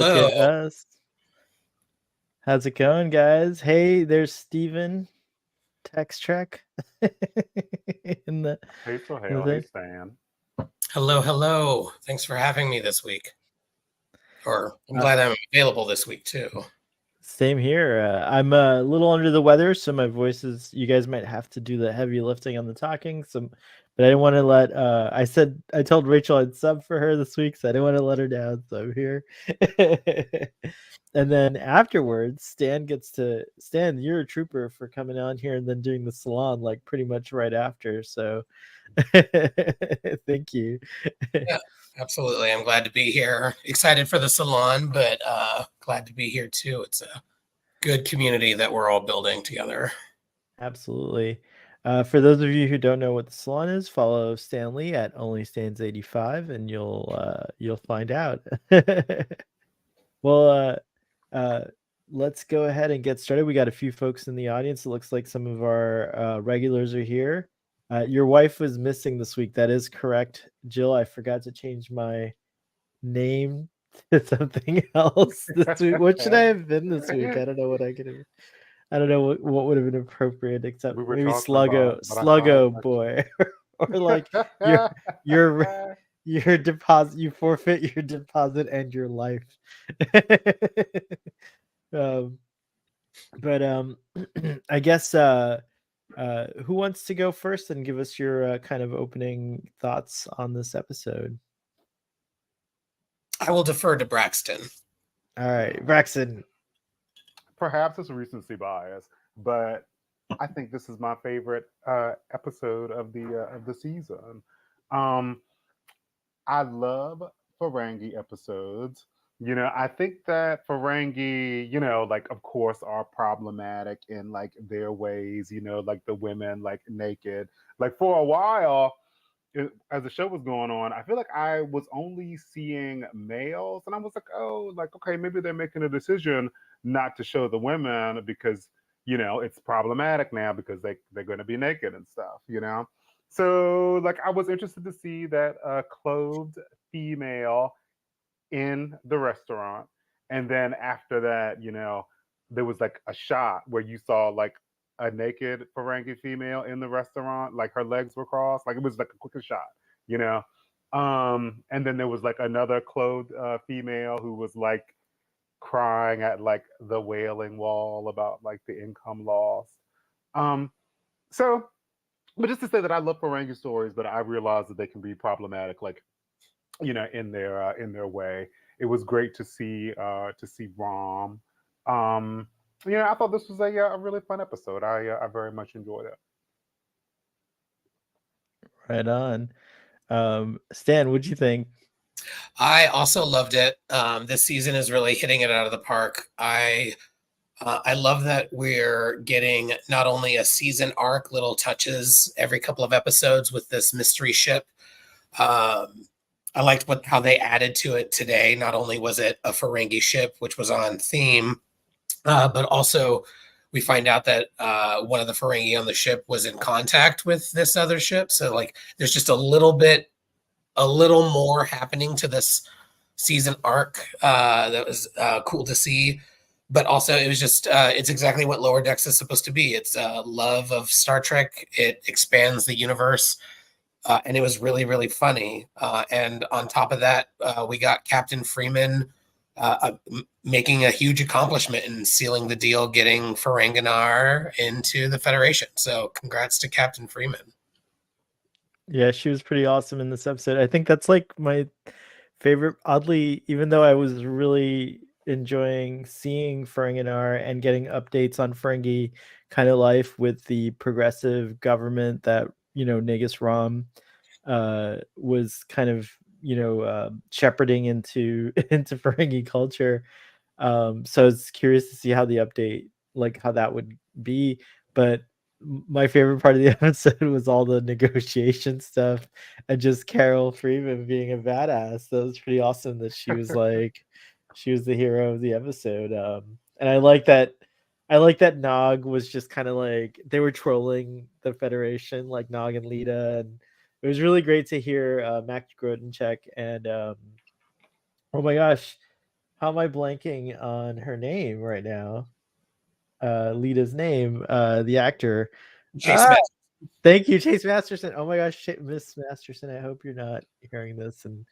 Hello. at us. How's it going, guys? Hey, there's Steven Tex-Trek in the Hey, in the Sohail. Hey, thing. Stan. Hello. Thanks for having me this week. Or I'm glad I'm available this week too. Same here. I'm a little under the weather, so my voice is. You guys might have to do the heavy lifting on the talking. But I didn't want to let. I told Rachel I'd sub for her this week, so I didn't want to let her down. So I'm here. And then afterwards, Stan, you're a trooper for coming on here and then doing the salon like pretty much right after. So thank you. Yeah, absolutely. I'm glad to be here. Excited for the salon, but glad to be here too. It's a good community that we're all building together. Absolutely. For those of you who don't know what the salon is, follow Stanley at onlystans85 and you'll find out. Well, let's go ahead and get started. We got a few folks in the audience. It looks like some of our regulars are here. Your wife was missing this week. That is correct, Jill. I forgot to change my name to something else this week. What should I have been this week? I don't know what I could have. I don't know what would have been appropriate except We were maybe talking Sluggo, about, but I thought Sluggo boy, or like your deposit. You forfeit your deposit and your life. um, but I guess who wants to go first and give us your kind of opening thoughts on this episode? I will defer to Braxton. All right, Braxton. perhaps it's recency bias, but I think this is my favorite episode of the season. Um, I love Ferengi episodes. I think that Ferengi, like of course are problematic in like their ways, like the women like naked. Like for a while, as the show was going on, I feel like I was only seeing males, and I was like, oh, like okay, maybe they're making a decision not to show the women because it's problematic now because they're going to be naked and stuff. So like I was interested to see that clothed female in the restaurant, and then after that, there was like a shot where you saw like a naked Ferengi female in the restaurant, like her legs were crossed, like it was like a quicker shot, you know. And then there was like another clothed female who was like crying at like the Wailing Wall about like the income loss. Um, so, but just to say that I love Ferengi stories, but I realize that they can be problematic, like in their way. It was great to see Rom. Um, I thought this was a really fun episode. I very much enjoyed it. Right on. Stan, what'd you think? I also loved it. This season is really hitting it out of the park. I love that we're getting not only a season arc, little touches every couple of episodes with this mystery ship. I liked how they added to it today. Not only was it a Ferengi ship, which was on theme, but also we find out that one of the Ferengi on the ship was in contact with this other ship. So like, there's just a little more happening to this season arc that was cool to see. But also, it was just it's exactly what Lower Decks is supposed to be. It's love of Star Trek. It expands the universe. And it was really, really funny. And on top of that, we got Captain Freeman making a huge accomplishment and sealing the deal, getting Ferenginar into the Federation. So congrats to Captain Freeman. Yeah, she was pretty awesome in this episode. I think that's like my favorite. Oddly, even though I was really enjoying seeing Ferenginar and getting updates on Ferengi kind of life with the progressive government that Negus Rom was kind of shepherding into into Ferengi culture. So I was curious to see how the update, like how that would be. But my favorite part of the episode was all the negotiation stuff and just Carol Freeman being a badass. That was pretty awesome that she was like, she was the hero of the episode. And I like that. I like that Nog was just kind of like they were trolling the Federation, like Nog and Lita, and it was really great to hear Max Grodenchek and oh my gosh, How am I blanking on her name right now? Lita's name, the actor. Chase Ah, Masterson. thank you, Chase Masterson. Oh my gosh, Miss Masterson, I hope you're not hearing this and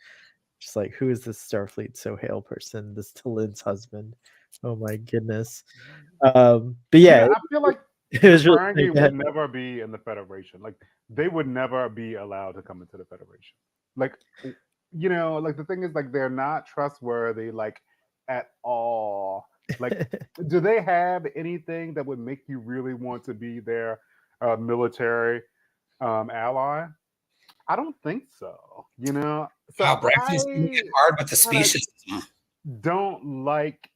just like, who is this Starfleet so hail person? This Talin's husband. Oh my goodness. But yeah, I feel like it the was really Ferengi go would ahead. never be in the Federation. Like they would never be allowed to come into the Federation. Like like the thing is like they're not trustworthy like at all. Like do they have anything that would make you really want to be their military ally? I don't think so. So Wow, Braxton's coming I in hard with the kind of speciesism. don't like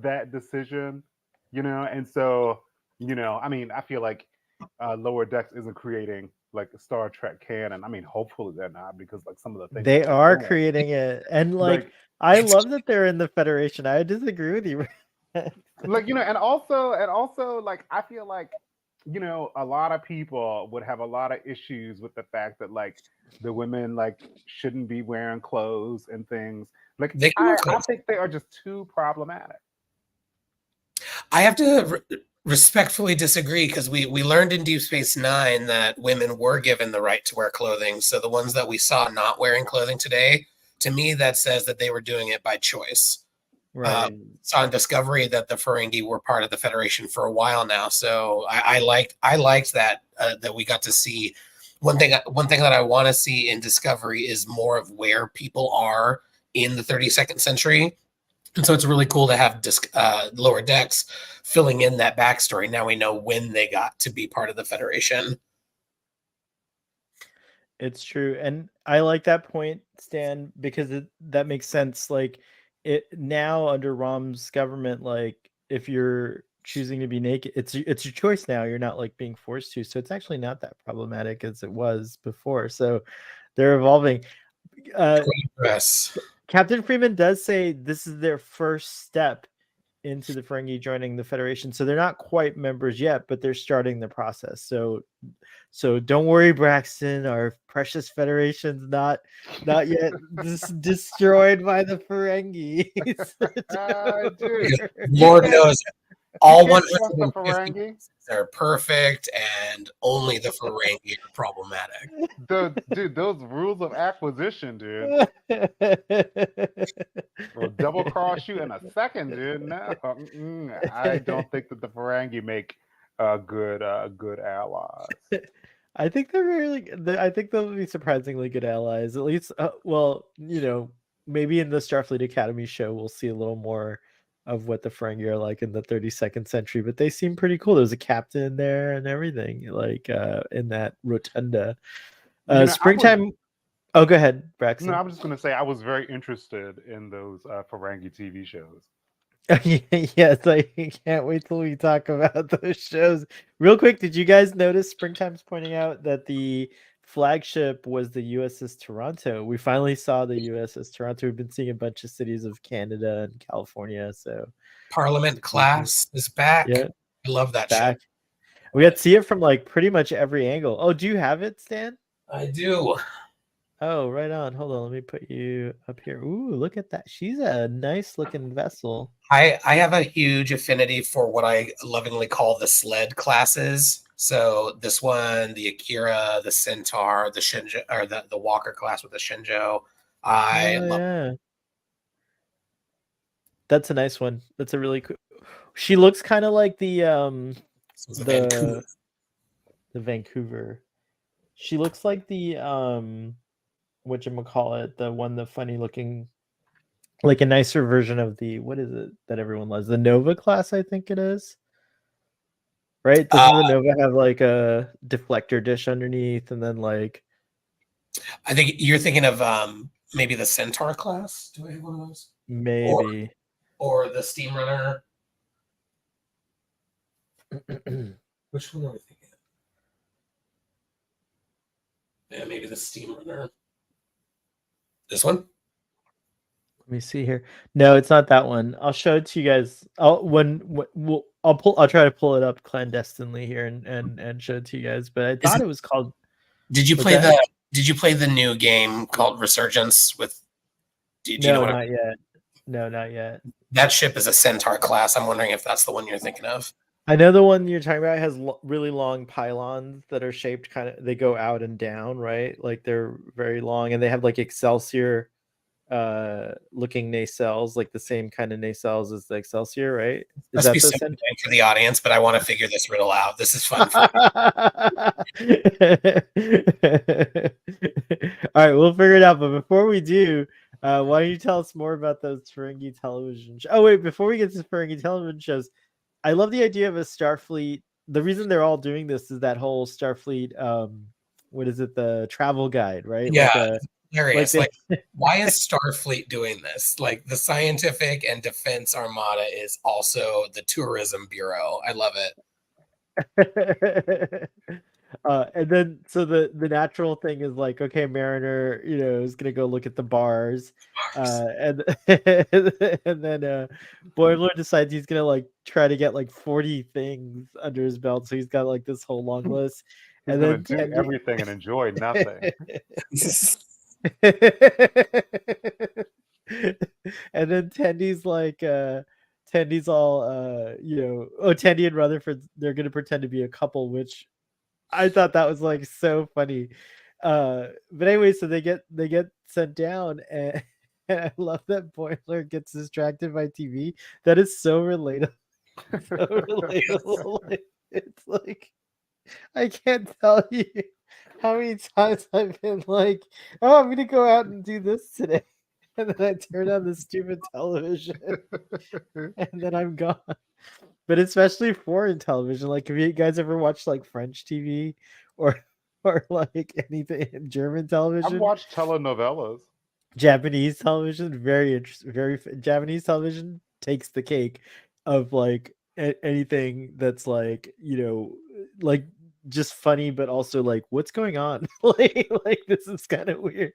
that decision, and so, I mean, I feel like Lower Decks isn't creating like Star Trek canon. I mean, hopefully they're not because like some of the things They that they're are doing, creating it. And like, like, I It's love that they're in the Federation. I disagree with you. and also, like, I feel like, a lot of people would have a lot of issues with the fact that like the women like shouldn't be wearing clothes and things. Like, they can I, work I close. think they are just too problematic. I have to respectfully disagree because we learned in Deep Space Nine that women were given the right to wear clothing. So the ones that we saw not wearing clothing today, to me, that says that they were doing it by choice. Right. Saw in Discovery that the Ferengi were part of the Federation for a while now, so I liked that that we got to see. One thing that I want to see in Discovery is more of where people are in the 32nd century, and so it's really cool to have Lower Decks filling in that backstory. Now we know when they got to be part of the Federation. It's true. And I like that point, Stan, because that makes sense. Like, it now under Rom's government, like, if you're choosing to be naked, it's your choice now. You're not like being forced to. So it's actually not that problematic as it was before. So they're evolving. Yes. Captain Freeman does say this is their first step into the Ferengi joining the Federation. So they're not quite members yet, but they're starting the process. So don't worry, Braxton. Our precious Federation's not yet destroyed by the Ferengis. Dude, you Lord can't knows you all can't trust the 150 Ferengi. are perfect, and only the Ferengi are problematic. Dude, those rules of acquisition, dude. Will double cross you in a second, dude. No, I don't think that the Ferengi make good allies. I think they're really. I think they'll be surprisingly good allies. At least, well, maybe in the Starfleet Academy show, we'll see a little more of what the Ferengi are like in the 32nd century. But they seem pretty cool. There's a captain there and everything, like in that rotunda. You know, I was Springtime. Oh, go ahead, no, Braxton. I was just gonna say I was very interested in those Ferengi TV shows. Yes, I can't wait till we talk about those shows. Real quick, did you guys notice Springtime's pointing out that the flagship was the USS Toronto? We finally saw the USS Toronto. We've been seeing a bunch of cities of Canada and California. So Parliament class is back. yeah, I love it's that ship. back. We got to see it from like pretty much every angle. Oh, do you have it, Stan? I do. Oh, right on. Hold on, let me put you up here. Ooh, look at that. She's a nice looking vessel. I have a huge affinity for what I lovingly call the sled classes. So this one, the Akira, the Centaur, the Shinjo, or the Walker class with the Shinjo. I Oh love. yeah. That's a nice one. That's a really cool. She looks kind of like the Vancouver. the Vancouver. She looks like the whatchamacallit, the one, the funny looking, like a nicer version of the, what is it that everyone loves? The Nova class, I think it is. Right? Doesn't the Nova have like a deflector dish underneath and then like, I think you're thinking of maybe the Centaur class. Do I have one of those? maybe Or the Steam Runner. Which one am I thinking of? Yeah, maybe the Steam Runner. This one? let me see here. No, it's not that one. I'll show it to you guys. I'll try to pull it up clandestinely here and show it to you guys. But I thought it was called. Did you What's play that? Did you play the new game called Resurgence with? Do you know No, what? not yet. No, not yet. That ship is a Centaur class. I'm wondering if that's the one you're thinking of. I know the one you're talking about has really long pylons that are shaped kind of. They go out and down, right? Like they're very long, and they have like Excelsior looking nacelles, like the same kind of nacelles as the Excelsior, right? Is Must that be the so center? for the audience, but I want to figure this riddle out. This is fun. All right, we'll figure it out. But before we do, why don't you tell us more about those Ferengi television shows? Oh, wait, before we get to Ferengi television shows, I love the idea of a Starfleet. The reason they're all doing this is that whole Starfleet, what is it, the travel guide, right? Yeah, like hilarious. they Like, why is Starfleet doing this? Like, the scientific and defense armada is also the tourism bureau. I love it. And then so the natural thing is like, okay, Mariner, is gonna go look at the bars, and and then Boimler decides he's gonna like try to get like 40 things under his belt, so he's got like this whole long list. He's And gonna then do everything and enjoy nothing. And then Tendy's like Tendy's all Tendy and Rutherford, they're gonna pretend to be a couple, which I thought that was like so funny. But anyway, so they get sent down, and, I love that Boiler gets distracted by TV. That is so relatable. So relatable. Like, it's like I can't tell you how many times I've been like, oh, I'm gonna go out and do this today. And then I turn on the stupid television and then I'm gone. But especially foreign television. Like, have you guys ever watched like French TV or like anything German I've television? watched telenovelas. Japanese television, very interesting. Japanese television takes the cake of like anything that's like like just funny, but also like what's going on? like this is kind of weird.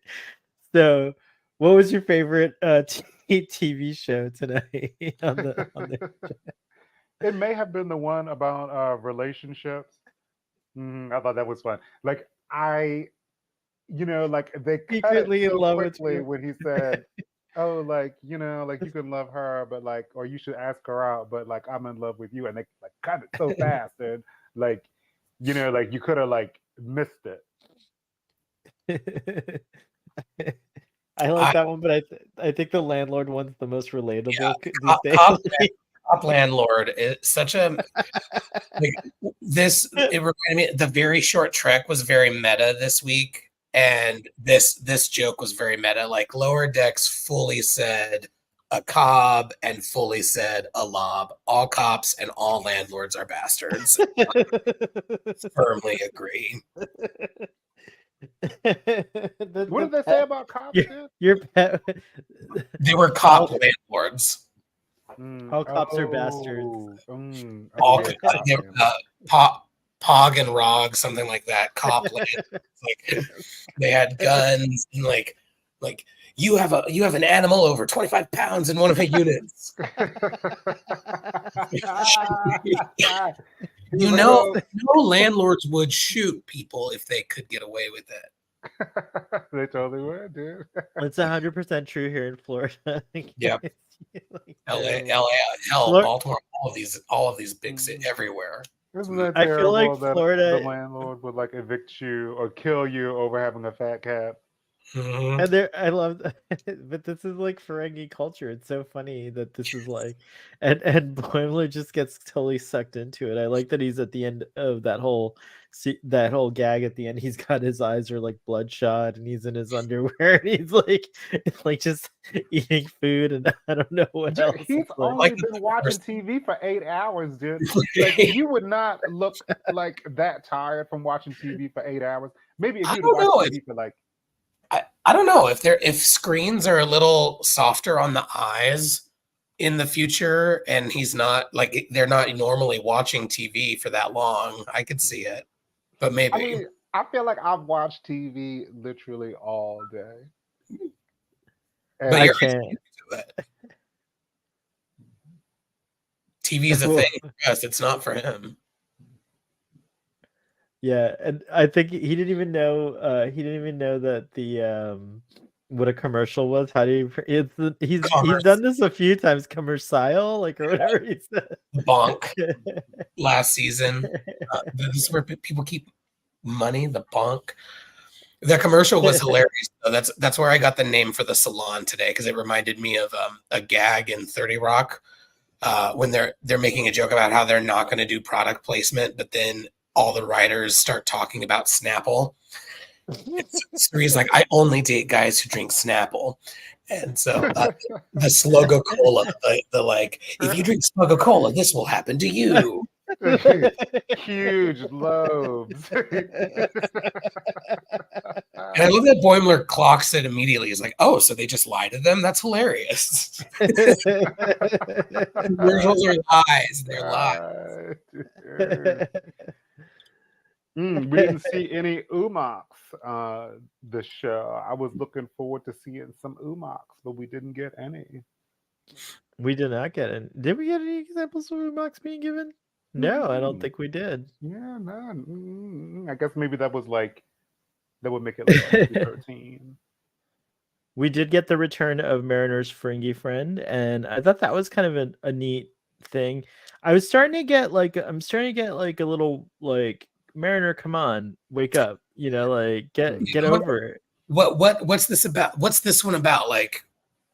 So, what was your favorite TV show tonight on the It may have been the one about relationships. I thought that was fun. Like like they cut it Secretly in so love with quickly you? when he said, "Oh, like like you can love her, but like, or you should ask her out, but like I'm in love with you," and they like cut it so fast, and like like you could have like missed it. I like I, that one, but I think the landlord one's the most relatable these Cop, days. Cop Landlord is such a like, this. It reminded me. The Very Short Trek was very meta this week, and this joke was very meta. Like, Lower Decks fully said a cob and fully said a lob. All cops and all landlords are bastards. Firmly agree. What did they say about cops? Your pet. They were cop landlords. All cops are bastards. All yeah, they were, Pog and Rog, something like that. Cop land. Like, they had guns and like you have an animal over 25 pounds in one of the units. Landlords would shoot people if they could get away with it. They totally would, dude. It's 100% true here in Florida. Yep. Like, LA, hell, Baltimore, all of these big cities everywhere. Isn't that I terrible feel like that Florida, the landlord would like evict you or kill you over having a fat cat? Mm-hmm. and I love but this is like Ferengi culture. It's so funny that this is like and Boimler just gets totally sucked into it. I like that he's at the end of that whole gag at the end. He's got his eyes are like bloodshot and he's in his underwear and he's like just eating food and I don't know what else. He's only been watching TV for 8 hours, dude. Like, you would not look like that tired from watching TV for 8 hours. Maybe if you'd watch TV for like I don't know if screens are a little softer on the eyes in the future, and he's not like they're not normally watching TV for that long. I could see it, but maybe. I mean, I feel like I've watched TV literally all day. But I can't. TV is a thing for us. It's not for him. Yeah, and I think he didn't even know that what a commercial was? How do you? He's Commerce. done this a few times. Commercial, like or whatever he said. Bonk last season. This is where people keep money. The bonk. The commercial was hilarious. So that's where I got the name for the salon today, because it reminded me of a gag in 30 Rock when they're making a joke about how they're not going to do product placement, but then all the writers start talking about Snapple. So he's like, I only date guys who drink Snapple. And so the Sluggo Cola, the like, if you drink Sluggo Cola, this will happen to you. Huge lobes. And I love that Boimler clocks it immediately. He's like, oh, so they just lie to them? That's hilarious. Commercials are lies. They're lies. We didn't see any Umoks this show. I was looking forward to seeing some Umoks, but we didn't get any. We did not get any. Did we get any examples of Umoks being given? No, I don't think we did. Yeah, no. I guess maybe that was like, that would make it like 13. We did get the return of Mariner's Ferengi friend, and I thought that was kind of a neat thing. I'm starting to get like a little like, Mariner, come on, wake up, like get over it. What's this about? What's this one about? Like,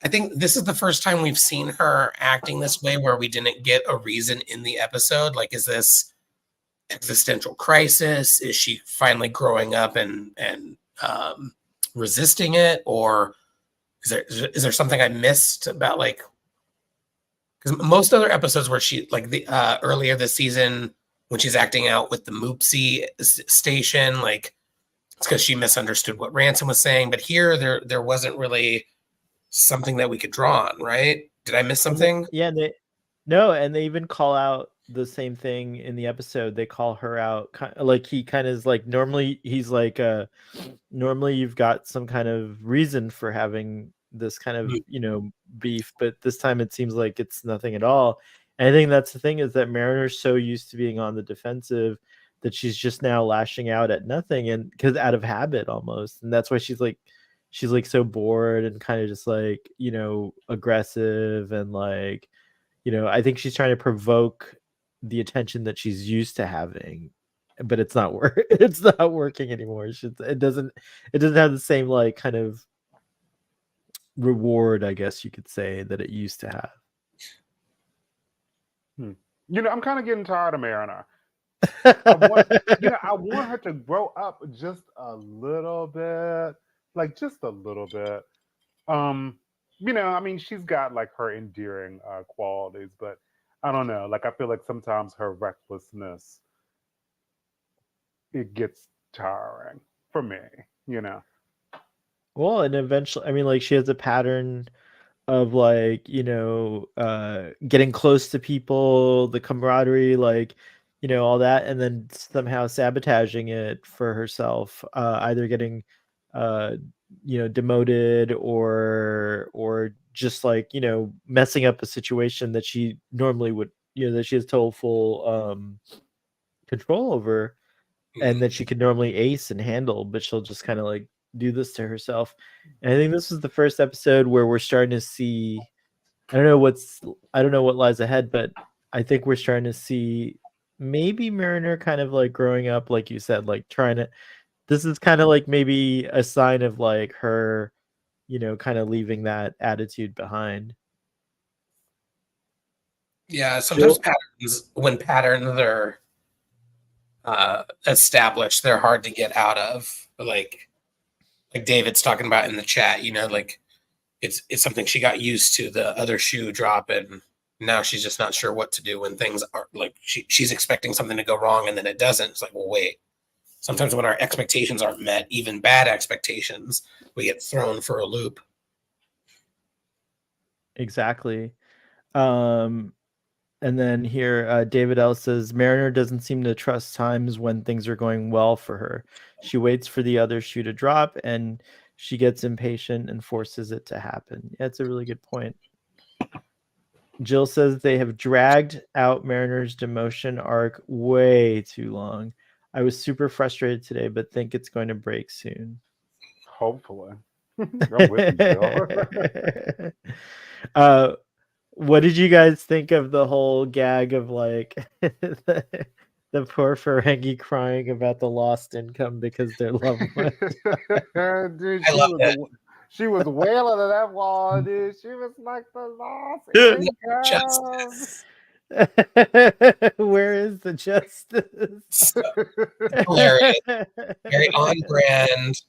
I think this is the first time we've seen her acting this way, where we didn't get a reason in the episode. Like, is this existential crisis? Is she finally growing up and resisting it, or is there something I missed about, like, because most other episodes where she, like the earlier this season when she's acting out with the Moopsie station, like, it's because she misunderstood what Ransom was saying. But here there wasn't really something that we could draw on, right? Did I miss something? Yeah, and they even call out the same thing in the episode. They call her out, like he kind of is like, normally he's like, normally you've got some kind of reason for having this kind of beef, but this time it seems like it's nothing at all. And I think that's the thing, is that Mariner's so used to being on the defensive that she's just now lashing out at nothing, and because out of habit almost, and that's why she's like so bored and kind of just like aggressive, and like I think she's trying to provoke the attention that she's used to having, but it's not it's not working anymore. It doesn't have the same like kind of reward, I guess you could say, that it used to have. I'm kind of getting tired of Mariner. I want her to grow up just a little bit, like just a little bit. I mean, she's got like her endearing qualities, but I don't know. Like, I feel like sometimes her recklessness, it gets tiring for me, Well, and eventually, I mean, like, she has a pattern of like, getting close to people, the camaraderie, like, all that, and then somehow sabotaging it for herself, either getting demoted or just like messing up a situation that she normally would, that she has total full control over, and that she could normally ace and handle, but she'll just kind of like do this to herself. And I think this is the first episode where we're starting to see, I don't know what lies ahead, but I think we're starting to see maybe Mariner kind of like growing up, like you said, like this is kind of like maybe a sign of like her, kind of leaving that attitude behind. Yeah, sometimes when patterns are established, they're hard to get out of. Like David's talking about in the chat, like it's something she got used to, the other shoe drop, and now she's just not sure what to do when things are like she's expecting something to go wrong and then it doesn't. It's like, well, wait. Sometimes when our expectations aren't met, even bad expectations, we get thrown for a loop. Exactly. And then here, David L says, Mariner doesn't seem to trust times when things are going well for her. She waits for the other shoe to drop, and she gets impatient and forces it to happen. Yeah, that's a really good point. Jill says they have dragged out Mariner's demotion arc way too long. I was super frustrated today, but think it's going to break soon. Hopefully. I'm with you, Bill. What did you guys think of the whole gag of like the poor Ferengi crying about the lost income because their loved one? Dude, I loved it. she was wailing at that wall, dude. She was like the lost No income. justice. Where is the justice? So hilarious. Very on brand.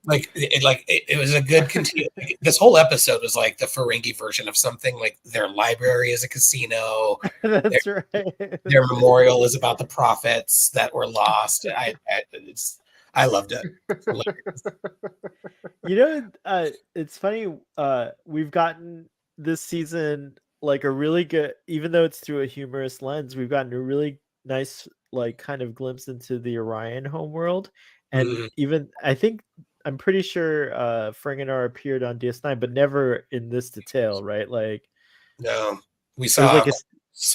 It was a good continue. This whole episode was like the Ferengi version of something. Like their library is a casino. That's right. Their memorial is about the prophets that were lost. I loved it. You know, it's funny. We've gotten this season like a really good, even though it's through a humorous lens, we've gotten a really nice, like, kind of glimpse into the Orion homeworld. And Mhm. even I'm pretty sure Ferenginar appeared on DS9, but never in this detail, right? Like, No, we it was saw like a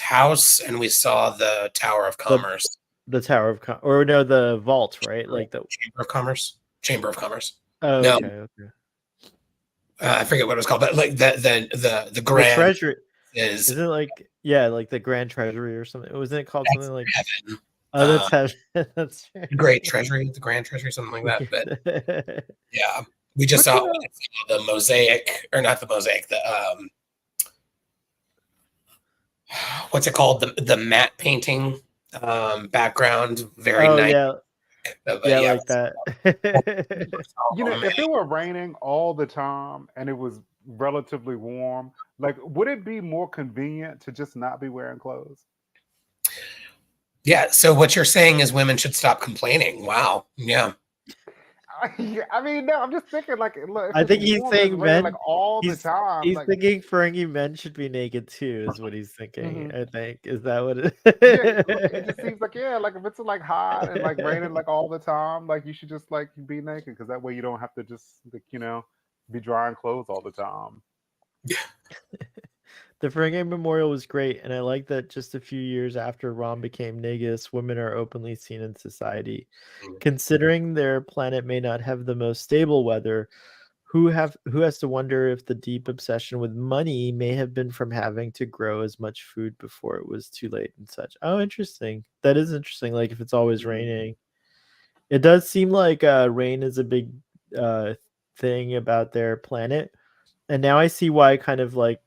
house and we saw the Tower of Commerce. the Tower of or no, the vault, right? Like the Chamber of Commerce. Chamber of Commerce. oh, No, okay. I forget what it was called, but like the The grand treasury is isn't it like, yeah, like the Grand Treasury or something? Wasn't it called something like heaven. oh, that's heaven. That's right. Great Treasury, the Grand Treasury, something like that. But yeah, we just But saw the mosaic, or not the mosaic, the what's it called? The matte painting background, very Oh nice. yeah, But yeah, yeah, like that. if it were raining all the time and it was relatively warm, like, would it be more convenient to just not be wearing clothes? yeah. So what you're saying is women should stop complaining. Wow. Yeah. I mean, no, I'm just thinking, like, look, if I it's think he's warm and it's saying raining, men. like, all the time, He's like, thinking Ferengi men should be naked too, is what he's thinking. mhm. I think is that what it? Yeah, like, it just seems like, yeah, like if it's like hot and like raining like all the time, like you should just like be naked because that way you don't have to just like, be drying clothes all the time. The Ferengi Memorial was great, and I like that just a few years after Rom became Nagus, women are openly seen in society. Considering their planet may not have the most stable weather, who has to wonder if the deep obsession with money may have been from having to grow as much food before it was too late and such. Oh, interesting. That is interesting. Like if it's always raining, it does seem like rain is a big thing about their planet, and now I see why. Kind of like,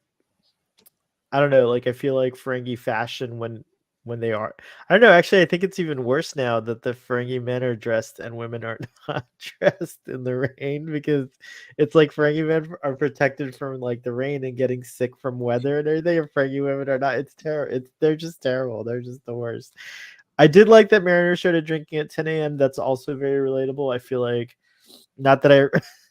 I don't know. Like I feel like Ferengi fashion when they are. I don't know. Actually, I think it's even worse now that the Ferengi men are dressed and women are not dressed in the rain, because it's like Ferengi men are protected from like the rain and getting sick from weather and everything, and Ferengi women are not. It's terrible. They're just terrible. They're just the worst. I did like that Mariner started drinking at 10 a.m. That's also very relatable. I feel like not that I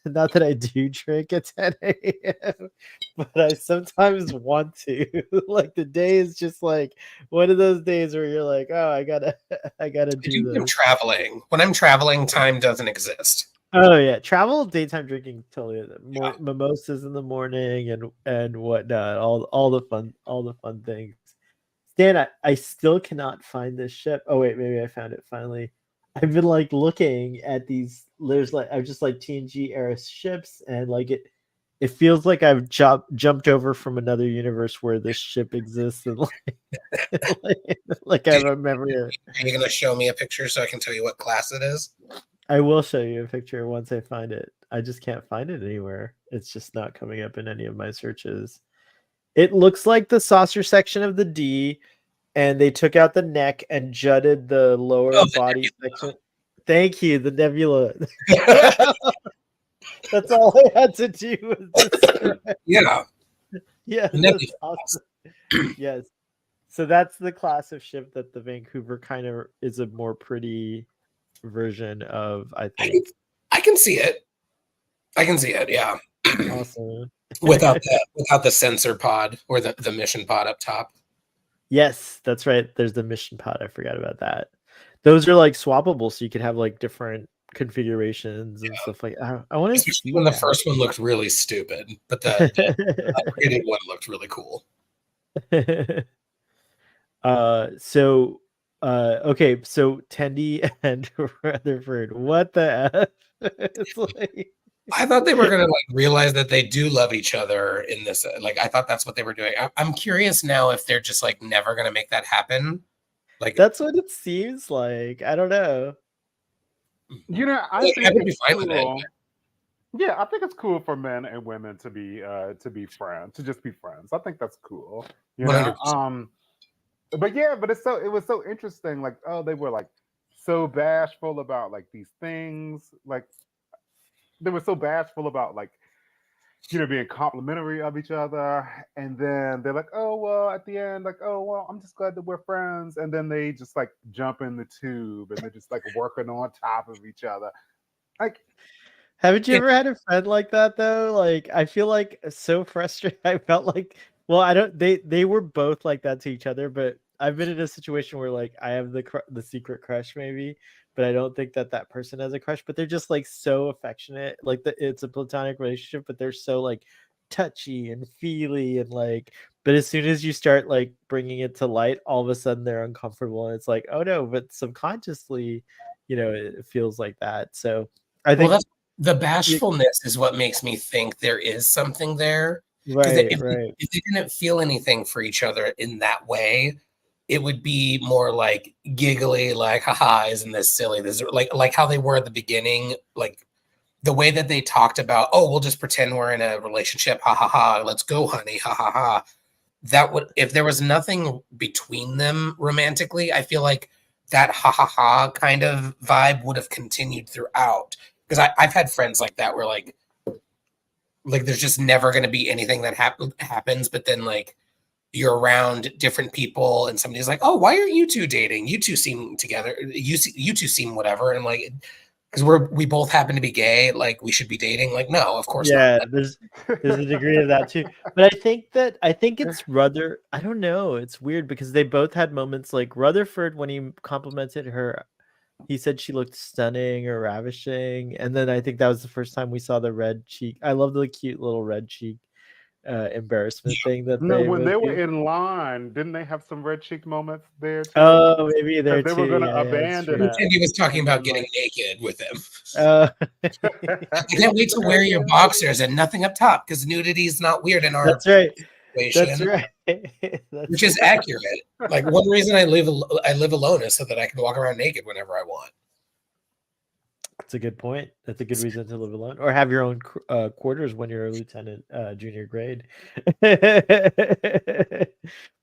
not that I do drink at 10 a.m., but I sometimes want to. Like the day is just like one of those days where you're like, oh, I gotta I do do when I'm this. traveling. When I'm traveling, time doesn't exist. Oh yeah, travel daytime drinking totally. Yeah. Mimosas in the morning and whatnot. All the fun things. Stan, I still cannot find this ship. Oh wait, maybe I found it finally. I've been like looking at these. There's like I've just like TNG era ships, and like it feels like I've jumped over from another universe where this ship exists, and like I have a memory of it. Are you going to show me a picture so I can tell you what class it is? I will show you a picture once I find it. I just can't find it anywhere. It's just not coming up in any of my searches. It looks like the saucer section of the D, and they took out the neck and jutted the lower Oh, the body nebula. section. Thank you, the nebula. That's all I had to do with this. Yeah. Yeah, The that's nebula. awesome. Yes. So that's the class of ship that the Vancouver kind of is a more pretty version of, I think. I can see it. I can see it. Yeah. Awesome. without the sensor pod or the mission pod up top. Yes, that's right. There's the mission pod. I forgot about that. Those are like swappable, so you could have like different configurations and stuff like. I want to Especially see when the that. first one looked really stupid, but the upgraded one looked really cool. So okay, so Tendi and Rutherford, what the F? It's like I thought they were gonna like realize that they do love each other in this. Like, I thought that's what they were doing. I'm curious now if they're just like never gonna make that happen. Like, That's what it seems like. I don't know. I like, I think would be it's fine with it. cool. Yeah, I think it's cool for men and women to be friends, to just be friends. I think that's cool. 100%. But yeah, but it was so interesting. Like, oh, they were like so bashful about like these things. Like they were so bashful about like being complimentary of each other, and then they're like, oh well, at the end, like, oh well, I'm just glad that we're friends, and then they just like jump in the tube and they're just like working on top of each other. Like, Haven't you It, ever had a friend like that though? Like I feel like so frustrated. I felt like well, I don't they were both like that to each other, but I've been in a situation where like I have the secret crush maybe, but I don't think that that person has a crush, but they're just like so affectionate. Like it's a platonic relationship, but they're so like touchy and feely and like but as soon as you start like bringing it to light, all of a sudden they're uncomfortable and it's like, "Oh no," but subconsciously, it feels like that. So I well, think that's the bashfulness is what makes me think there is something there. Because right, right. if they didn't feel anything for each other in that way, it would be more like giggly, like, haha, isn't this silly? This is like how they were at the beginning, like the way that they talked about, oh, we'll just pretend we're in a relationship, ha ha ha, let's go, honey, ha ha ha. That would, if there was nothing between them romantically, I feel like that ha ha ha kind of vibe would have continued throughout. Because I've had friends like that where like there's just never going to be anything that happens, but then like you're around different people and somebody's like, oh, why aren't you two dating? You two seem together. You two seem whatever. And like, because we both happen to be gay, like we should be dating. Like, no, of course not. Yeah, there's a degree of that too. But I think it's Ruther. I don't know. It's weird because they both had moments like Rutherford when he complimented her. He said she looked stunning or ravishing, and then I think that was the first time we saw the red cheek. I love the cute little red cheek embarrassment thing that no, they when would they were do. in line, didn't they have some red cheek moments there too? Oh, maybe Because there they were too. going to Yeah, yeah, that's abandon true. it, And he was talking and about then getting like, naked with him. Uh, I can't wait to wear your boxers and nothing up top because nudity is not weird in our that's right. That's situation, right. which That's is accurate. Like one reason I live alone is so that I can walk around naked whenever I want. That's a good point. That's a good reason to live alone or have your own quarters when you're a lieutenant, junior grade.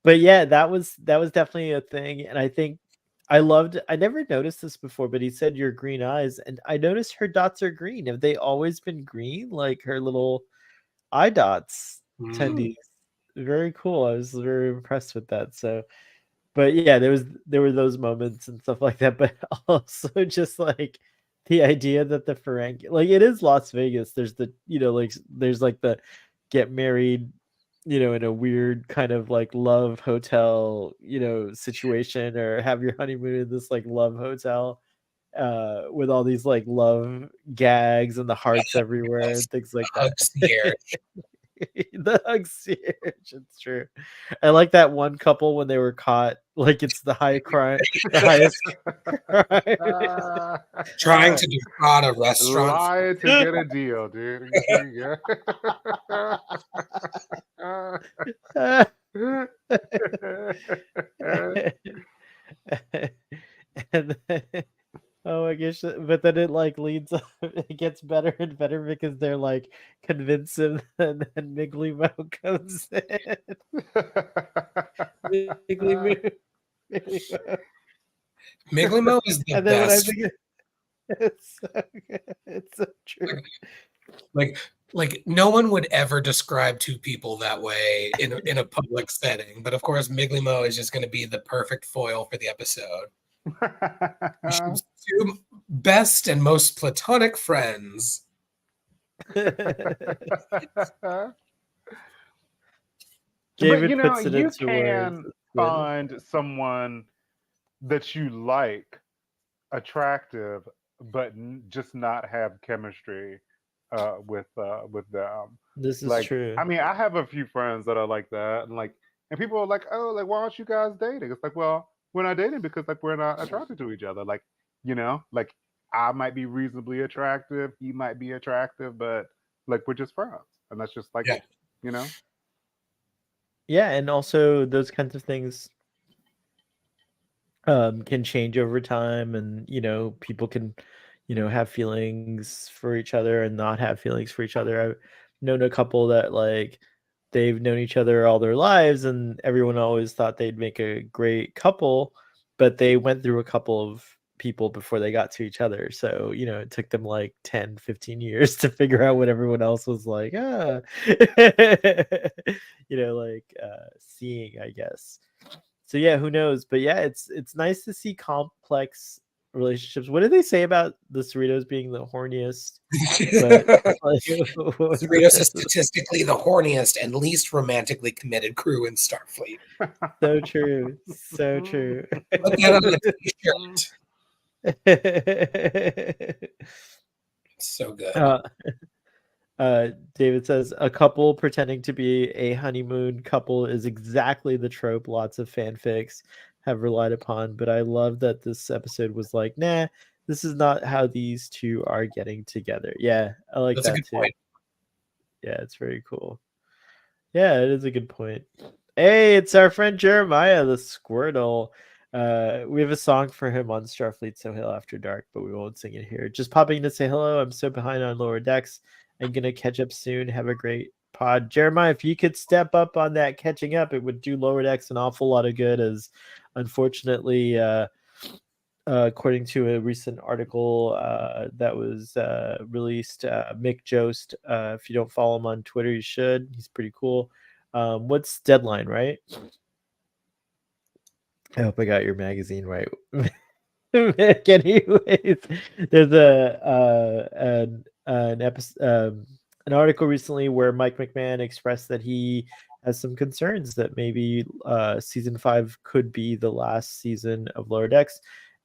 But yeah, that was definitely a thing, and I think I loved. I never noticed this before, but he said your green eyes, and I noticed her dots are green. Have they always been green, like her little eye dots? Mm. Tendies, very cool. I was very impressed with that. So but yeah, there were those moments and stuff like that, but also just like the idea that the Ferengi like it is Las Vegas. There's the like there's like the get married, in a weird kind of like love hotel, situation or have your honeymoon in this like love hotel with all these like love gags and the hearts everywhere Yes. and things like that. Hugs the air. The hug search, it's true. I like that one couple when they were caught, like it's the the highest crime. Trying to defraud a restaurant. lie to get a deal, dude. And then, oh, I guess, but then it like leads up, it gets better and better because they're like convince him, and then Miggly Mo comes in. Miggly Moo, Miggly Mo. Miglimo is the And then when I best. think it's so good, it's so true. Like, like no one would ever describe two people that way in a public setting. But of course, Miglimo is just going to be the perfect foil for the episode. Two best and most platonic friends. But David puts it you into words. can It's good. find someone that you like attractive, but just not have chemistry with them. This is Like, true. I mean, I have a few friends that are like that, and like, and people are like, "Oh, like, why aren't you guys dating?" It's like, well, we're not dating because like we're not attracted to each other. Like, like I might be reasonably attractive, he might be attractive, but like we're just friends, and that's just like Yeah. you know. Yeah, and also those kinds of things can change over time, and people can have feelings for each other and not have feelings for each other. I've known a couple that like they've known each other all their lives and everyone always thought they'd make a great couple, but they went through a couple of people before they got to each other, so it took them like 10-15 years to figure out what everyone else was like. Seeing, I guess. So yeah, who knows? But yeah, it's nice to see complex relationships. What did they say about the Cerritos being the horniest? But like, Cerritos is statistically the horniest and least romantically committed crew in Starfleet. so true, so true. Put that on a t-shirt. So good. David says a couple pretending to be a honeymoon couple is exactly the trope lots of fanfics have relied upon, but I love that this episode was like, nah, this is not how these two are getting together. Yeah, I like That's a that good too. point. Yeah, it's very cool. Yeah, it is a good point. Hey, it's our friend Jeremiah the Squirtle. We have a song for him on Starfleet So Hill After Dark, but we won't sing it here. Just popping to say hello. I'm so behind on Lower Decks. I'm gonna catch up soon. Have a great pod. Jeremiah, if you could step up on that catching up, it would do Lower Decks an awful lot of good, as unfortunately according to a recent article that was released, Mick Jost, if you don't follow him on Twitter, you should. He's pretty cool. What's Deadline, right? I hope I got your magazine right. Anyways, there's an episode, an article recently where Mike McMahon expressed that he has some concerns that maybe season 5 could be the last season of Lower Decks,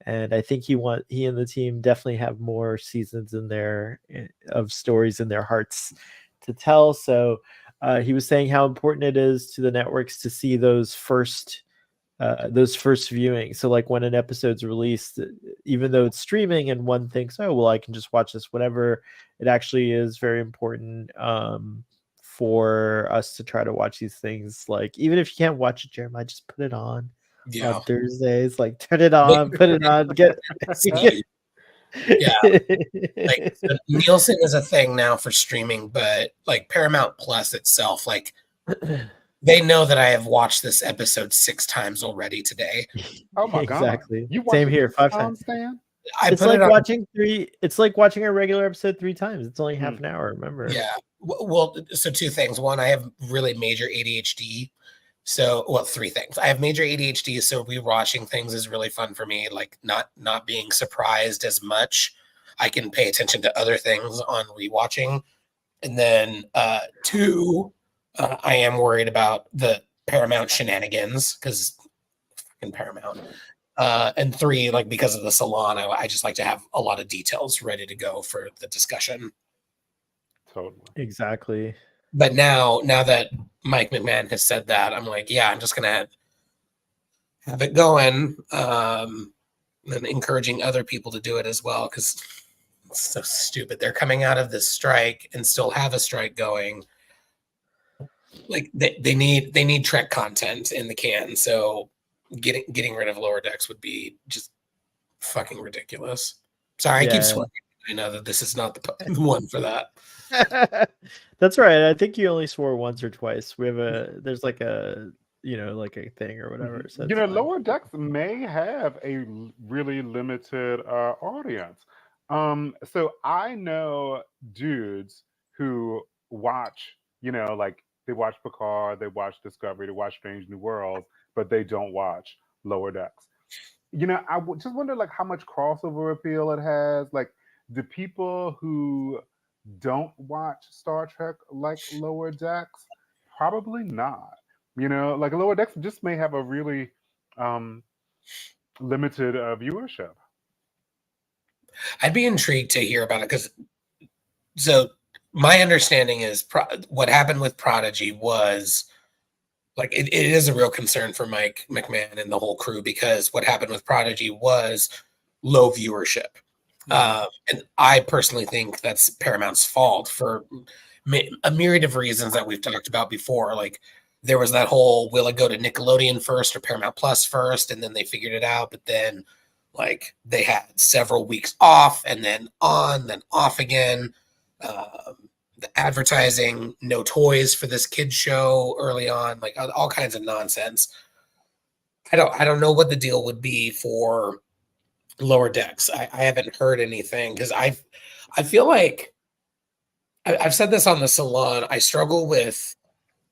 and I think he and the team definitely have more seasons in there of stories in their hearts to tell. So he was saying how important it is to the networks to see those first viewings. So like when an episode's released, even though it's streaming and one thinks, oh well, I can just watch this whenever, it actually is very important for us to try to watch these things. Like even if you can't watch it, Jeremiah, just put it on Thursdays. Like turn it on, put it on, get yeah. Like so Nielsen is a thing now for streaming, but like Paramount Plus itself, like they know that I have watched this episode 6 times already today. Oh my exactly. God. You Same here, 5 times. Stan? It's like watching it's like watching a regular episode 3 times. It's only half an hour, remember? Yeah. Well, so 2 things. One, I have really major ADHD. So, well, 3 things. I have major ADHD, so rewatching things is really fun for me. Like not being surprised as much. I can pay attention to other things on rewatching. And then 2, I am worried about the Paramount shenanigans because fucking Paramount. And 3, like because of the salon, I just like to have a lot of details ready to go for the discussion. Totally. Exactly. But now that Mike McMahon has said that, I'm like, yeah, I'm just gonna have it going, and encouraging other people to do it as well because it's so stupid. They're coming out of this strike and still have a strike going. Like they need Trek content in the can, so getting rid of Lower Decks would be just fucking ridiculous. Sorry, I keep swearing. I know that this is not the one for that. That's right. I think you only swore once or twice. There's like a like a thing or whatever. So Lower Decks may have a really limited audience. So I know dudes who watch, like they watch Picard, they watch Discovery, they watch Strange New Worlds, but they don't watch Lower Decks. I just wonder like how much crossover appeal it has. Like, do people who don't watch Star Trek like Lower Decks? Probably not. Like Lower Decks just may have a really limited viewership. I'd be intrigued to hear about it because so my understanding is what happened with Prodigy was like it is a real concern for Mike McMahon and the whole crew because what happened with Prodigy was low viewership. And I personally think that's Paramount's fault for a myriad of reasons that we've talked about before. Like there was that whole, will it go to Nickelodeon first or Paramount Plus first? And then they figured it out. But then like they had several weeks off and then on, then off again. The advertising, no toys for this kid show early on, like all kinds of nonsense. I don't know what the deal would be for Lower Decks. I haven't heard anything because I feel like I've said this on the salon. I struggle with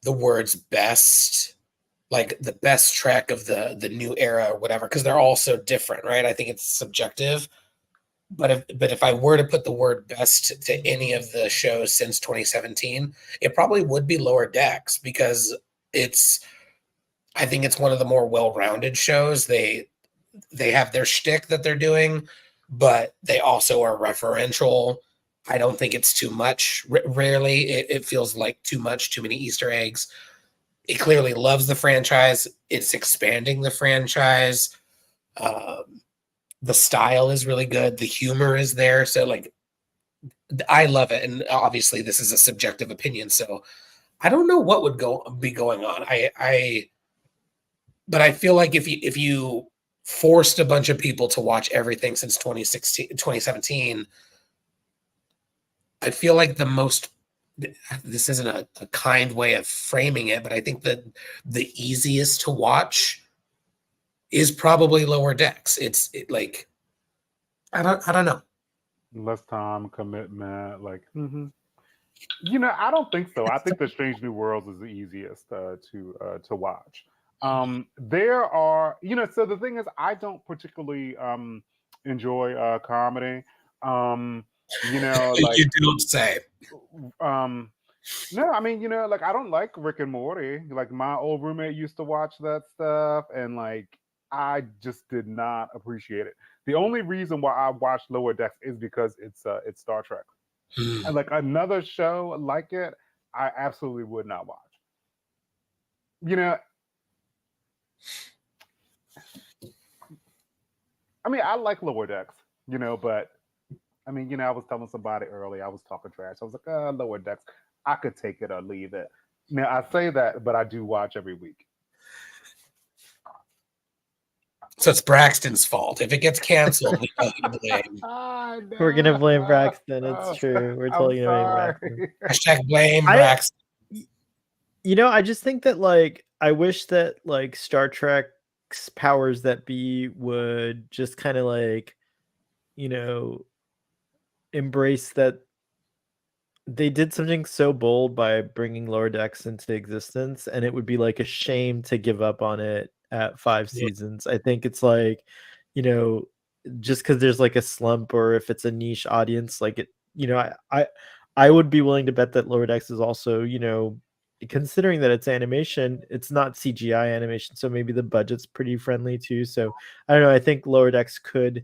the words best, like the best Trek of the new era or whatever, because they're all so different, right? I think it's subjective. But if I were to put the word best to any of the shows since 2017, it probably would be Lower Decks because it's I think it's one of the more well-rounded shows. They have their shtick that they're doing, but they also are referential. I don't think it's too much. Rarely, it feels like too much, too many Easter eggs. It clearly loves the franchise. It's expanding the franchise. The style is really good. The humor is there. So, like, I love it. And obviously, this is a subjective opinion. So, I don't know what would be going on. But I feel like if you forced a bunch of people to watch everything since 2017, I feel like this isn't a kind way of framing it, but I think that the easiest to watch is probably Lower Decks. Like, I don't know. Less time commitment, like I don't think so. I think the Strange New Worlds is the easiest to watch. There are, so the thing is, I don't particularly enjoy comedy. Like You don't say. No, I mean, like I don't like Rick and Morty. Like my old roommate used to watch that stuff, and like I just did not appreciate it. The only reason why I watched Lower Decks is because it's Star Trek, and like another show like it, I absolutely would not watch. I mean, I like Lower Decks, but I mean, I was telling somebody earlier, I was talking trash. I was like, Lower Decks, I could take it or leave it. Now I say that, but I do watch every week. So it's Braxton's fault. If it gets canceled, we know who to blame. We're gonna blame Braxton. It's true. We're totally gonna blame Braxton. #blame Braxton. I just think that like I wish that like Star Trek's powers that be would just kind of like, embrace that they did something so bold by bringing Lower Decks into existence, and it would be like a shame to give up on it at 5 seasons. I think it's like, just because there's like a slump or if it's a niche audience, like it, I would be willing to bet that Lower Decks is also, considering that it's animation, it's not CGI animation, so maybe the budget's pretty friendly too. So I don't know. I think Lower Decks could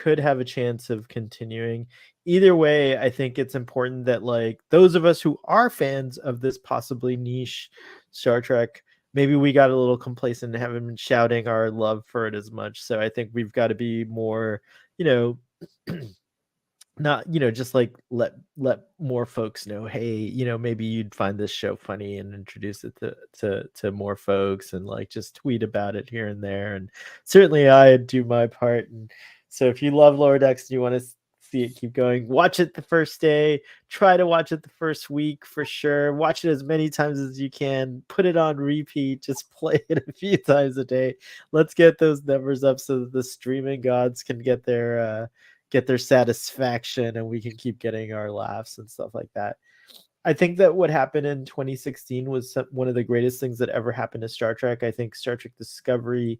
have a chance of continuing. Either way, I think it's important that like those of us who are fans of this possibly niche Star Trek, maybe we got a little complacent and haven't been shouting our love for it as much. So I think we've got to be more, not, just like let more folks know, hey, maybe you'd find this show funny and introduce it to more folks and like just tweet about it here and there. And certainly I do my part. And so if you love Lower Decks and you want to see it keep going, watch it the first day, try to watch it the first week for sure, watch it as many times as you can, put it on repeat, just play it a few times a day. Let's get those numbers up so that the streaming gods can get their satisfaction and we can keep getting our laughs and stuff like that. I think that what happened in 2016 was one of the greatest things that ever happened to Star Trek. I think Star Trek Discovery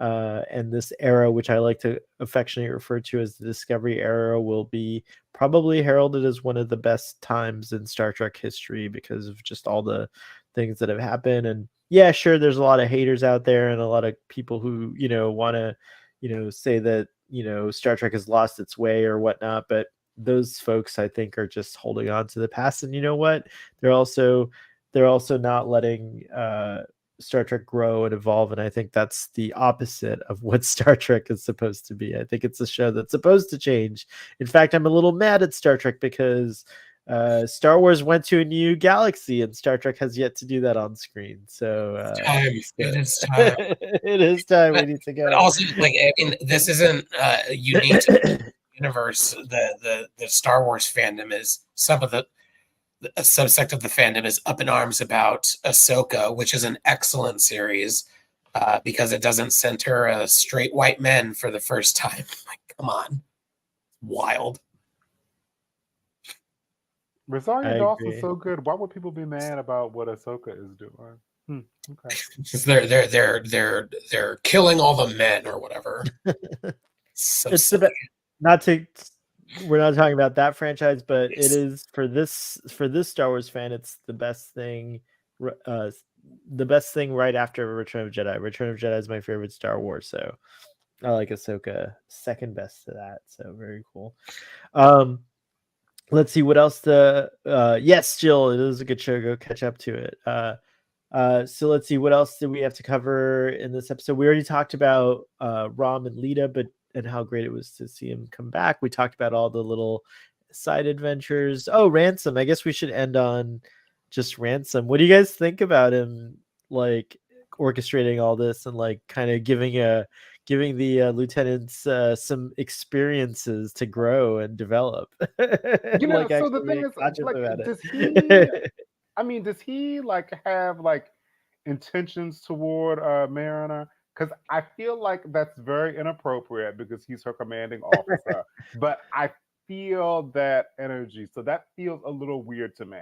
and this era, which I like to affectionately refer to as the Discovery era, will be probably heralded as one of the best times in Star Trek history because of just all the things that have happened. And yeah, sure, there's a lot of haters out there and a lot of people who, want to, say that, Star Trek has lost its way or whatnot. But those folks, I think, are just holding on to the past. And you know what? They're also not letting Star Trek grow and evolve, and I think that's the opposite of what Star Trek is supposed to be. I think it's a show that's supposed to change. In fact, I'm a little mad at Star Trek because Star Wars went to a new galaxy, and Star Trek has yet to do that on screen. So, It is time. it is time. We need to But go. also, like, I mean, this isn't unique to the universe. The Star Wars fandom is some of a subsect of the fandom is up in arms about Ahsoka, which is an excellent series because it doesn't center straight white men for the first time. Like, come on, wild. Rosario I Dawson's agree. so good. Why would people be mad about what Ahsoka is doing? Okay. Because they're killing all the men or whatever. So It's silly. not to we're not talking about that franchise, but Yes. it is for this Star Wars fan, it's the best thing right after Return of Jedi. Return of Jedi is my favorite Star Wars, so I like Ahsoka second best to that. So very cool. Let's see what else yes, Jill, it is a good show. Go catch up to it. So let's see what else do we have to cover in this episode. We already talked about Rom and Lita, and how great it was to see him come back. We talked about all the little side adventures. Oh, Ransom. I guess we should end on just Ransom. What do you guys think about him, like orchestrating all this and like kind of giving the lieutenants some experiences to grow and develop? Like So the actually thing being is, conscious like, about does it. does he like have like intentions toward Mariner? Because I feel like that's very inappropriate because he's her commanding officer. But I feel that energy, so that feels a little weird to me.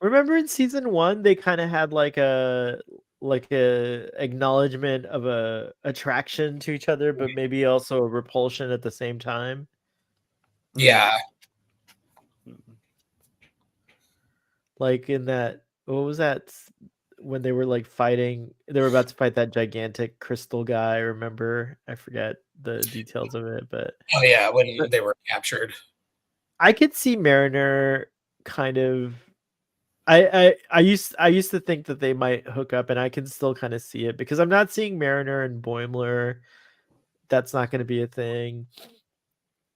Remember in season 1 they kind of had like a acknowledgement of a attraction to each other, but maybe also a repulsion at the same time. Yeah. Like in that, what was that when they were like fighting? They were about to fight that gigantic crystal guy. Remember? I forget the details of it, but Oh yeah, when they were captured. I could see Mariner kind of. I used to think that they might hook up, and I can still kind of see it because I'm not seeing Mariner and Boimler. That's not going to be a thing.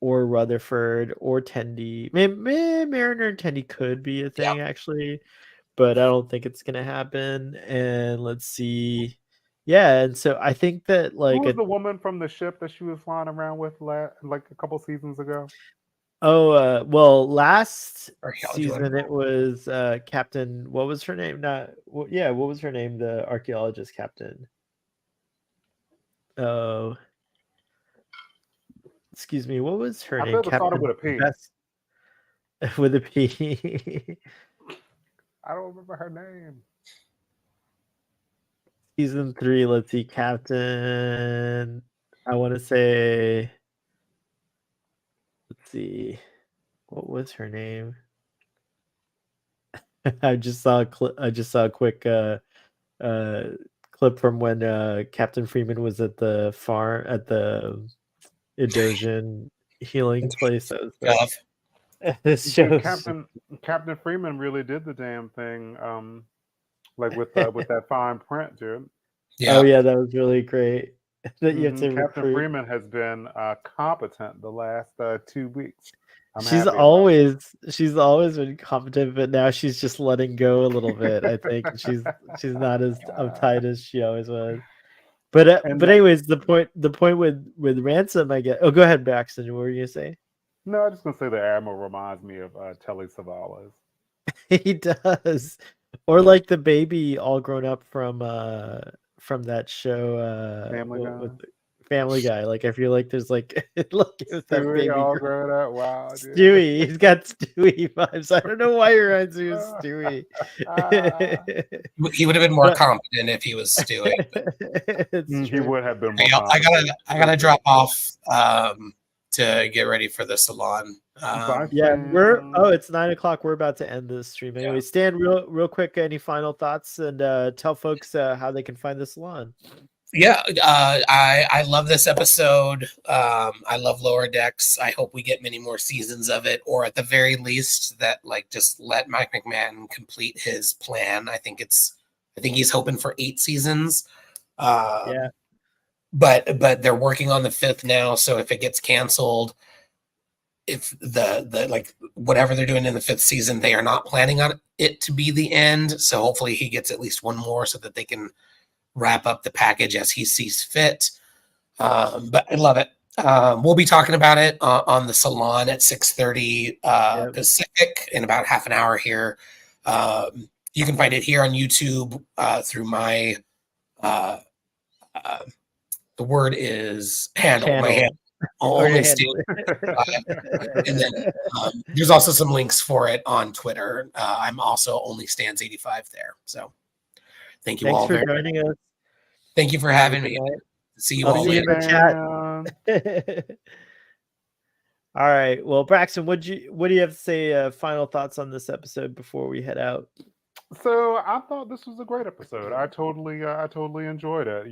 Or Rutherford or Tendi. Mariner and Tendi could be a thing actually, but I don't think it's going to happen. And let's see. Yeah, and so I think that Who like was the woman from the ship that she was flying around with like a couple seasons ago? well, last Archaeology one. season it was Captain, what was her name? What was her name? The archaeologist captain. Oh, excuse me, what was her I name? thought it started Captain with a P. With a P. I don't remember her name. Season 3, let's see, Captain. I want to say, let's see, what was her name? I just saw a quick clip from when Captain Freeman was at the farm at the Idosian healing place. I was like, this shows. Captain Freeman really did the damn thing. Like with that fine print, dude. Yeah. Oh yeah, that was really great. That you have to Captain recruit. Freeman has been competent the last 2 weeks. She's always been competent, but now she's just letting go a little bit. I think she's not as uptight as she always was. But anyways, the point with Ransom, I guess. Oh, go ahead, Baxton. What were you gonna say? No, I'm just gonna say the Admiral reminds me of Telly Savalas. He does, or like the baby all grown up from that show, Family Guy. Like I feel like there's like look at that baby all grown up. Wow, dude. Stewie. He's got Stewie vibes. I don't know why he reminds me of Stewie. He would have been more competent if he was Stewie. He would have been more. I gotta drop off to get ready for the salon. It's 9 o'clock. We're about to end this stream anyway. Yeah. Stan, real quick, any final thoughts and tell folks how they can find the salon. Yeah, I love this episode. I love Lower Decks. I hope we get many more seasons of it, or at the very least that like just let Mike McMahon complete his plan. I think it's I think he's hoping for 8 seasons. Yeah. But they're working on the 5th now. So if it gets canceled, if the like whatever they're doing in the 5th season, they are not planning on it to be the end. So hopefully he gets at least one more so that they can wrap up the package as he sees fit. But I love it. We'll be talking about it on the salon at 6:30 Pacific in about half an hour here. You can find it here on YouTube through my the word is handle. My handle. Only and then there's also some links for it on Twitter. I'm also only stands 85 there. So thank you Thanks all for very joining us. Thank you for having me. See you I'll all see you later. in the chat. All right. Well, Braxton, what do you have to say? Final thoughts on this episode before we head out? So I thought this was a great episode. I totally enjoyed it.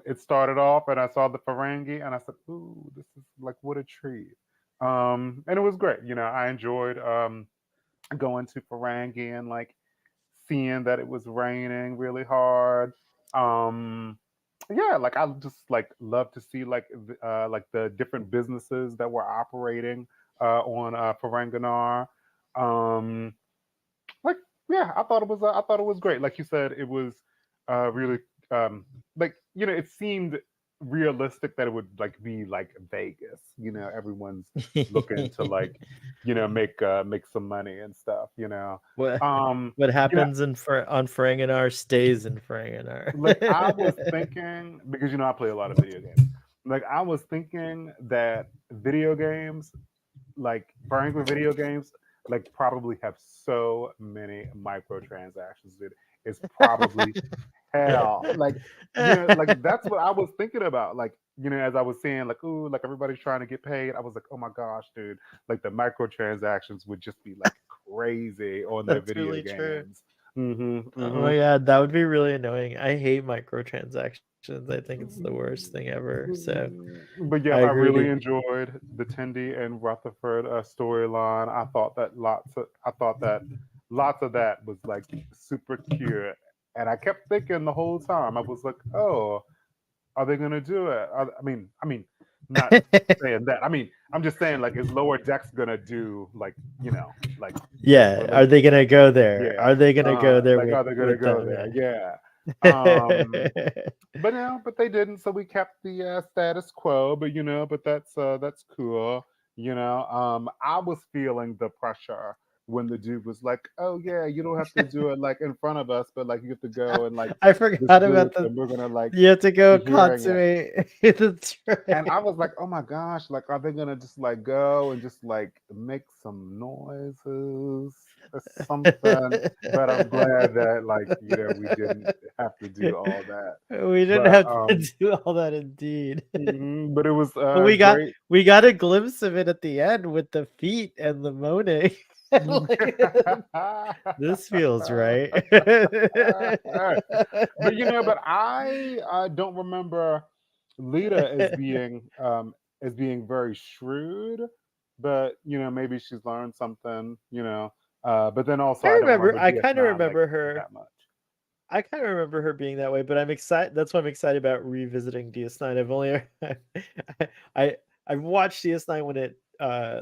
It started off, and I saw the Ferengi, and I said, "Ooh, this is like what a treat." And it was great. I enjoyed going to Ferengi and like seeing that it was raining really hard. Yeah, like I just like love to see like the different businesses that were operating on Ferenginar. Um, like yeah, I thought it was great. Like you said, it was really like it seemed realistic that it would like be like Vegas. Everyone's looking to like make some money and stuff. What You know, happens on Ferenginar stays in Ferenginar. like I was thinking because I play a lot of video games. Like I was thinking that video games, like Ferengi video games, like probably have so many microtransactions. It's probably hell. Like like that's what I was thinking about. Like as I was saying, like ooh, like everybody's trying to get paid. I was like, oh my gosh, dude! Like the microtransactions would just be like crazy on their That's video really true. games. Oh my god, that would be really annoying. I hate microtransactions. I think it's the worst thing ever. So But yeah, I I agree with really you. enjoyed the Tendi and Rutherford storyline. I thought that lots of that was like super cute, and I kept thinking the whole time. I was like, oh, are they gonna do it? I mean, not saying that. I mean, I'm just saying like, is Lower Decks gonna do like like Yeah, are they gonna go there? yeah, Are they gonna go there like are they gonna with go them? there? Yeah. Yeah. But they didn't, so we kept the status quo. But that's cool. I was feeling the pressure when the dude was like, "Oh yeah, you don't have to do it like in front of us, but like you have to go and like I this forgot about booth, and we're gonna like you have to go be hearing it." consummate. That's And I right. was like, "Oh my gosh, like are they gonna just like go and just like make some noises or something?" But I'm glad that like we didn't have to do all that. We didn't But have to do all that indeed. but it was But great. we got a glimpse of it at the end with the feet and the moaning. Like, this feels right. But but I don't remember Lita as being very shrewd, but maybe she's learned something, but then also I don't remember I kind of DS9 like remember her. that much. I kind of remember her being that way, but I'm excited. That's why I'm excited about revisiting DS9. I've only I I watched DS9 when it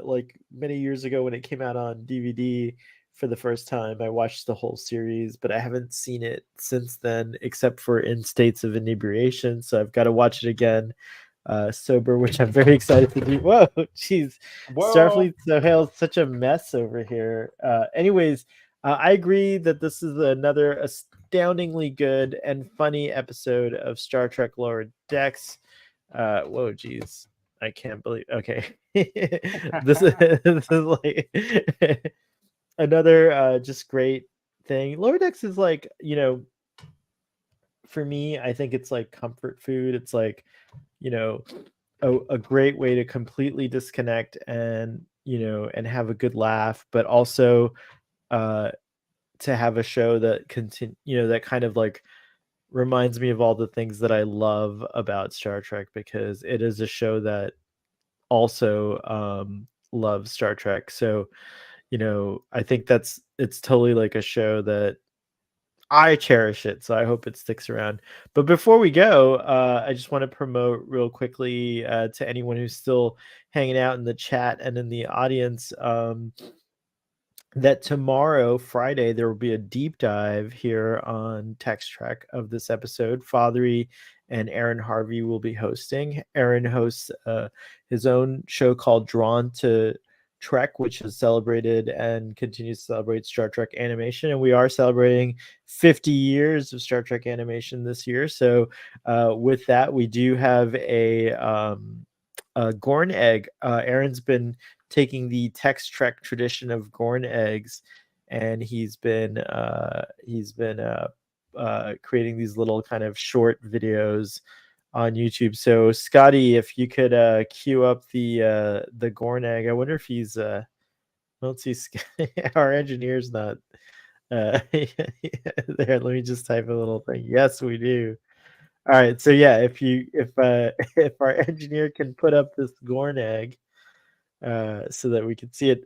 like many years ago when it came out on DVD for the first time. I watched the whole series, but I haven't seen it since then, except for in states of inebriation. So I've got to watch it again sober, which I'm very excited to do. Whoa, jeez, Well, Starfleet Sohail's such a mess over here. Anyways, I agree that this is another astoundingly good and funny episode of Star Trek Lower Decks. Whoa, geez, I can't believe. Okay, this is like another just great thing. Lower Decks is like for me, I think it's like comfort food. It's like you know a great way to completely disconnect and and have a good laugh, but also uh to have a show that that kind of like reminds me of all the things that I love about Star Trek, because it is a show that also loves Star Trek. So I think it's totally like a show that I cherish it, so I hope it sticks around. But before we go, I just want to promote real quickly to anyone who's still hanging out in the chat and in the audience. That tomorrow, Friday, there will be a deep dive here on Tex-Trek of this episode. Fathery and Aaron Harvey will be hosting. Aaron hosts his own show called Drawn to Trek, which has celebrated and continues to celebrate Star Trek animation. And we are celebrating 50 years of Star Trek animation this year. So with that, we do have a Gorn egg. Aaron's been taking the Tex-Trek tradition of Gorn eggs, and he's been creating these little kind of short videos on YouTube. So Scotty, if you could queue up the Gorn egg. I wonder if he's let's see, our engineer's not there. Let me just type a little thing. Yes, we do. All right, so yeah, if our engineer can put up this Gorn egg so that we can see it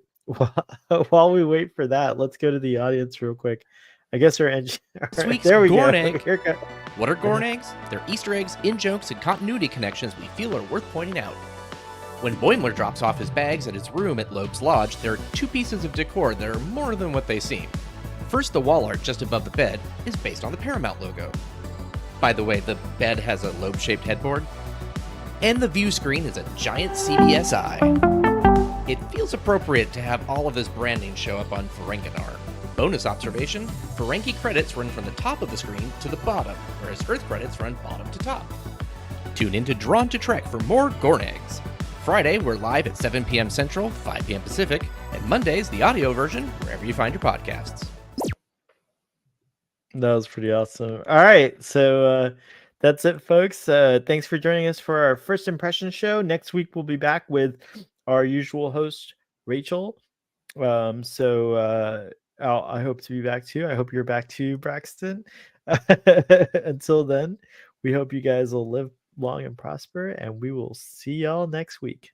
while we wait for that, let's go to the audience real quick. I guess our engineer. This week's There we Gorn go. egg. Here go- What are Gorn eggs? They're Easter eggs, in-jokes, and continuity connections we feel are worth pointing out. When Boimler drops off his bags at his room at Loeb's Lodge, there are two pieces of decor that are more than what they seem. First, the wall art just above the bed is based on the Paramount logo. By the way, the bed has a lobe-shaped headboard. And the view screen is a giant CBS eye. It feels appropriate to have all of his branding show up on Ferenginar. Bonus observation, Ferengi credits run from the top of the screen to the bottom, whereas Earth credits run bottom to top. Tune in to Drawn to Trek for more Gorn eggs. Friday, we're live at 7 p.m. Central, 5 p.m. Pacific, and Mondays, the audio version, wherever you find your podcasts. That was pretty awesome. All right, so that's it, folks. Thanks for joining us for our first impression show. Next week we'll be back with our usual host, Rachel. I hope to be back too. I hope you're back too, Braxton. Until then, we hope you guys will live long and prosper, and we will see y'all next week.